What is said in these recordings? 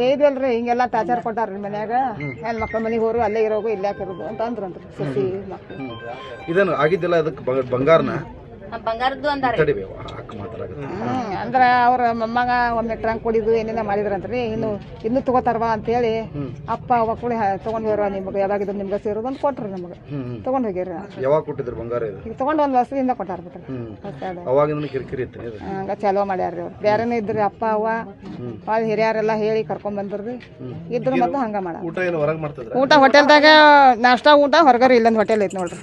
ಇದಲ್ರಿ ಹಿಂಗೆಲ್ಲ ಟಾರ್ಚರ್ ಕೊಟ್ಟಾರ್ರಿ ಮನ್ಯಾಗ ಹೆಣ್ಮಕ್ಳ ಮನೆಗೆ ಹೋರು ಅಲ್ಲೇ ಇರೋಗು ಇಲ್ಲೇ ಇರೋದು ಅಂತ ಅಂದ್ರಂತ್ರಿ ಸಸಿ ಮಕ್ಳು. ಇದನ್ನು ಆಗಿದ್ದಿಲ್ಲ ಅದಕ್ಕೆ ಬಂಗಾರನ ಬಂಗಾರದ್ದು ಅಂದಾರೆ. ಅಂದ್ರ ಅವ್ರ ಮೊಮ್ಮಗ ಒಮ್ಮೆ ಟ್ರಂಕ್ ಕೊಡಿದು ಏನೇನ ಮಾಡಿದ್ರಂತ್ರಿ ಇನ್ನು ತಗೋತಾರವಾ ಅಂತೇಳಿ ಅಪ್ಪ ಅವ್ವ ಕೂಡ ತಗೊಂಡ್ ಹೋಗ್ರ ನಿಮ್ಗೆ ಯಾವಾಗಿದ್ರು ನಿಮ್ಗೆ ಸೇರೋದು ಅಂತ ಕೊಟ್ರಿ ನಮ್ಗೆ ತಗೊಂಡ್ ಹೋಗ್ಯಾರ. ಯಾವಾಗ ಕೊಟ್ಟಿದ್ರು ಬಂಗಾರ? ಈಗ ತಗೊಂಡ್ ಒಂದ್ ವರ್ಷದಿಂದ ಕೊಟ್ಟಾರ ಬಿಟ್ರಿ. ಕಿರಿಕಿರಿ ಇತ್ತು ಹಂಗ ಚಲೋ ಮಾಡ್ಯಾರ್ರಿ ಅವ್ರು. ಬೇರೆನೇ ಇದ್ರಿ ಅಪ್ಪ ಅವ್ವ ಭಾಳ ಹಿರಿಯರೆಲ್ಲ ಹೇಳಿ ಕರ್ಕೊಂಡ್ ಬಂದ್ರಿ ಇದ್ರು ಮತ್ತೆ ಹಂಗ ಮಾಡ ಊಟ ಹೋಟೆಲ್ದಾಗ ನಾಷ್ಟಾ ಊಟ ಹೊರಗಾರ ಇಲ್ಲೊಂದು ಹೋಟೆಲ್ ಐತಿ ನೋಡ್ರಿ.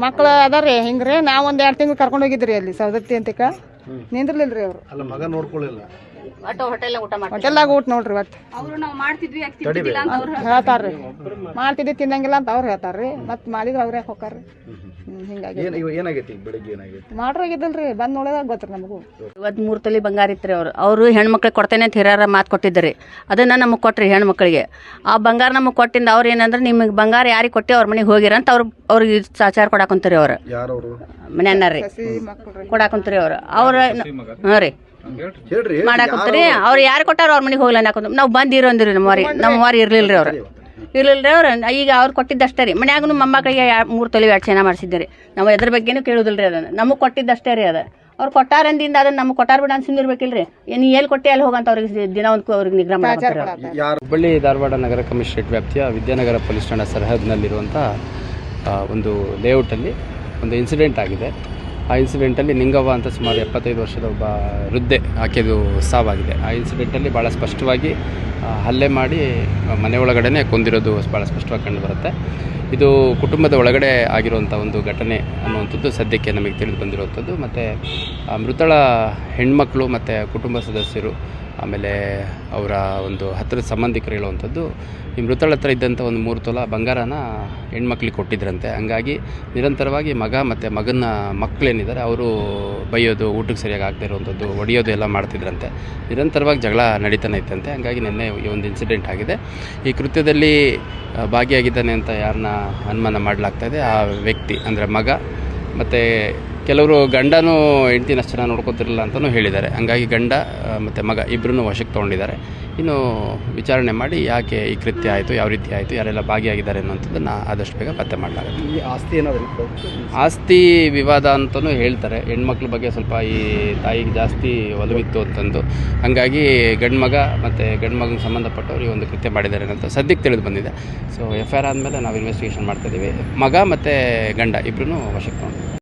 ಮಕ್ಳು ಅದಾರಿ ಹಿಂಗ್ರಿ ನಾವ್ ಒಂದ್ 2 ತಿಂಗಳು ಕರ್ಕೊಂಡ್ ಹೋಗಿದ್ರಿ ಅಲ್ಲಿ ಸೌದತ್ತಿ ಅಂತಕ ನಿಂದ್ರಲಿಲ್ರಿ ಅವ್ರು. ಮಗ ನೋಡ್ಕೊಳ್ಳಿಲ್ಲ ಹೋಟೆಲ್ದಾಗ ಊಟ ನೋಡ್ರಿ ಒಟ್ಟು ಹೇಳ್ತಾರ್ರಿ ಮಾಡ್ತಿದ್ವಿ ತಿನ್ನಂಗಿಲ್ಲ ಅಂತ ಅವ್ರು ಹೇಳ್ತಾರ್ರಿ ಮತ್ ಮಾಡಿದ್ರ ಅವ್ರ ಯಾಕೆ ಹೋಗ್ತಾರ್ರಿ. ಹಿಂಗಾಗಿ ಮಾಡ್ರೋಗಿದ್ದಲ್ರಿ ಬಂದ್ ನೋಡಿದಾಗ ಗೊತ್ತ್ರಿ ನಮಗೂ. 3 ತೊಲಿ ಬಂಗಾರ ಇತ್ರಿ ಅವ್ರು ಹೆಣ್ಮಕ್ಳಿಗೆ ಕೊಡ್ತೇನೆ ಅಂತ ಹಿರಿಯರ ಮಾತು ಕೊಟ್ಟಿದ್ರಿ. ಅದನ್ನ ನಮಗೆ ಕೊಟ್ರಿ ಹೆಣ್ಮಕ್ಳಿಗೆ. ಆ ಬಂಗಾರ ನಮಗೆ ಕೊಟ್ಟಿಂದ ಅವ್ರು ಏನಂದ್ರೆ ನಿಮಗೆ ಬಂಗಾರ ಯಾರಿಗೆ ಕೊಟ್ಟಿ ಅವ್ರ ಮನೆಗೆ ಹೋಗಿರ ಅಂತ ಅವ್ರಿಗೆ ಸಾಚಾರ ಕೊಡಾಕೊಂತೀರಿ ಅವ್ರು ಮನೆಯನ್ನಾರ್ರಿ ಕೊಡಾಕೊಂತೀರಿ ಅವ್ರು ಹಾಂ ರೀ ಮಾಡಾಕೊಂತೀರಿ. ಅವ್ರು ಯಾರು ಕೊಟ್ಟಾರ ಅವ್ರ ಮನೆಗೆ ಹೋಗ್ಲ ಹಾಕೊಂತ ನಾವು ಬಂದಿರೋ ಅಂದಿರಿ ನಮ್ಮ ವಾರಿ ಇರ್ಲಿಲ್ರಿ ಅವ್ರು ಅವ್ರು ಈಗ ಅವ್ರು ಕೊಟ್ಟಿದ್ದಷ್ಟೇ ರೀ. ಮನ್ಯಾಗೂ ಮೊಮ್ಮಕ್ಕಳಿಗೆ 3 ತೊಲಿ 2 ಚೆನ್ನ ಮಾಡಿಸಿದ್ದೀರಿ. ನಾವು ಎದ್ರ ಬಗ್ಗೆನೂ ಕೇಳುದಿಲ್ರಿ ಅದನ್ನು. ನಮಗೆ ಕೊಟ್ಟಿದ್ದಷ್ಟೇ ರೀ ಅದು. ಅವ್ರು ಕೊಟ್ಟಾರಂದಿಂದ ಅದನ್ನ ನಮಗೆ ಕೊಟ್ಟಾರ ಬಿಡ ಅಂತ ಸುಮ್ಮನಿರ್ಬೇಕಿಲ್ರಿ. ಏನು ಎಲ್ಲಿ ಕೊಟ್ಟೆ ಅಲ್ಲಿ ಹೋಗಂತ ಅವ್ರಿಗೆ ದಿನ ಒಂದು ಅವ್ರಿಗೆ ನಿಗ್ರಹ ಮಾಡ್ತಾರೆ. ಹುಬ್ಬಳ್ಳಿ ಧಾರವಾಡ ನಗರ ಕಮಿಷನರೇಟ್ ವ್ಯಾಪ್ತಿಯ ವಿದ್ಯಾನಗರ ಪೊಲೀಸ್ ಠಾಣಾ ಸರಹದ್ನಲ್ಲಿರುವಂಥ ಒಂದು ಲೇಔಟಲ್ಲಿ ಒಂದು ಇನ್ಸಿಡೆಂಟ್ ಆಗಿದೆ. ಆ ಇನ್ಸಿಡೆಂಟಲ್ಲಿ ನಿಂಗವ್ವ ಅಂತ ಸುಮಾರು 75 ವರ್ಷದ ಒಬ್ಬ ವೃದ್ಧೆ ಆಕೆದು ಸಾವಾಗಿದೆ. ಆ ಇನ್ಸಿಡೆಂಟಲ್ಲಿ ಭಾಳ ಸ್ಪಷ್ಟವಾಗಿ ಹಲ್ಲೆ ಮಾಡಿ ಮನೆ ಒಳಗಡೆ ಕೊಂದಿರೋದು ಭಾಳ ಸ್ಪಷ್ಟವಾಗಿ ಕಂಡುಬರುತ್ತೆ. ಇದು ಕುಟುಂಬದ ಒಳಗಡೆ ಆಗಿರುವಂಥ ಒಂದು ಘಟನೆ ಅನ್ನುವಂಥದ್ದು ಸದ್ಯಕ್ಕೆ ನಮಗೆ ತಿಳಿದು ಬಂದಿರುವಂಥದ್ದು. ಮತ್ತು ಮೃತಳ ಹೆಣ್ಮಕ್ಳು ಮತ್ತು ಕುಟುಂಬ ಸದಸ್ಯರು ಆಮೇಲೆ ಅವರ ಒಂದು ಹತ್ತಿರದ ಸಂಬಂಧಿಕರು ಹೇಳುವಂಥದ್ದು ಈ ಮೃತಳ ಹತ್ರ ಇದ್ದಂಥ ಒಂದು 3 ತೊಲ ಬಂಗಾರನ ಹೆಣ್ಮಕ್ಳಿಗೆ ಕೊಟ್ಟಿದ್ರಂತೆ. ಹಂಗಾಗಿ ನಿರಂತರವಾಗಿ ಮಗ ಮತ್ತು ಮಗನ ಮಕ್ಕಳೇನಿದ್ದಾರೆ ಅವರು ಬೈಯೋದು, ಊಟಕ್ಕೆ ಸರಿಯಾಗಿ ಆಗದೆ ಇರುವಂಥದ್ದು, ಹೊಡೆಯೋದು ಎಲ್ಲ ಮಾಡ್ತಿದ್ರಂತೆ. ನಿರಂತರವಾಗಿ ಜಗಳ ನಡೀತಾನೆ ಇತ್ತಂತೆ. ಹಂಗಾಗಿ ನಿನ್ನೆ ಈ ಒಂದು ಇನ್ಸಿಡೆಂಟ್ ಆಗಿದೆ. ಈ ಕೃತ್ಯದಲ್ಲಿ ಭಾಗಿಯಾಗಿದ್ದಾನೆ ಅಂತ ಯಾರನ್ನ ಅನುಮಾನ ಮಾಡಲಾಗ್ತಾಯಿದೆ ಆ ವ್ಯಕ್ತಿ ಅಂದರೆ ಮಗ. ಮತ್ತು ಕೆಲವರು ಗಂಡನೂ ಹೆಂಡ್ತಿನ ಅಷ್ಟು ಚೆನ್ನಾಗಿ ನೋಡ್ಕೊತಿರಲಿಲ್ಲ ಅಂತಲೂ ಹೇಳಿದ್ದಾರೆ. ಹಂಗಾಗಿ ಗಂಡ ಮತ್ತು ಮಗ ಇಬ್ಬರೂ ವಶಕ್ಕೆ ತೊಗೊಂಡಿದ್ದಾರೆ. ಇನ್ನು ವಿಚಾರಣೆ ಮಾಡಿ ಯಾಕೆ ಈ ಕೃತ್ಯ ಆಯಿತು, ಯಾವ ರೀತಿ ಆಯಿತು, ಯಾರೆಲ್ಲ ಭಾಗಿಯಾಗಿದ್ದಾರೆ ಅನ್ನೋಂಥದ್ದನ್ನು ಆದಷ್ಟು ಬೇಗ ಪತ್ತೆ ಮಾಡಲಾಗುತ್ತೆ. ಆಸ್ತಿ ಏನಾದರೂ ಆಸ್ತಿ ವಿವಾದ ಅಂತಲೂ ಹೇಳ್ತಾರೆ. ಹೆಣ್ಮಕ್ಳ ಬಗ್ಗೆ ಸ್ವಲ್ಪ ಈ ತಾಯಿಗೆ ಜಾಸ್ತಿ ಒಲವಿತ್ತು ಅಂತಂದು. ಹಾಗಾಗಿ ಗಂಡು ಮಗ ಮತ್ತು ಗಂಡು ಮಗನಿಗೆ ಸಂಬಂಧಪಟ್ಟವ್ರು ಈ ಒಂದು ಕೃತ್ಯ ಮಾಡಿದ್ದಾರೆ ಅಂತ ಸದ್ಯಕ್ಕೆ ತಿಳಿದು ಬಂದಿದೆ. ಸೊ FIR ಆದಮೇಲೆ ನಾವು ಇನ್ವೆಸ್ಟಿಗೇಷನ್ ಮಾಡ್ತಾಯಿದ್ದೀವಿ. ಮಗ ಮತ್ತು ಗಂಡ ಇಬ್ಬರೂ ವಶಕ್ಕೆ ತೊಗೊಂಡು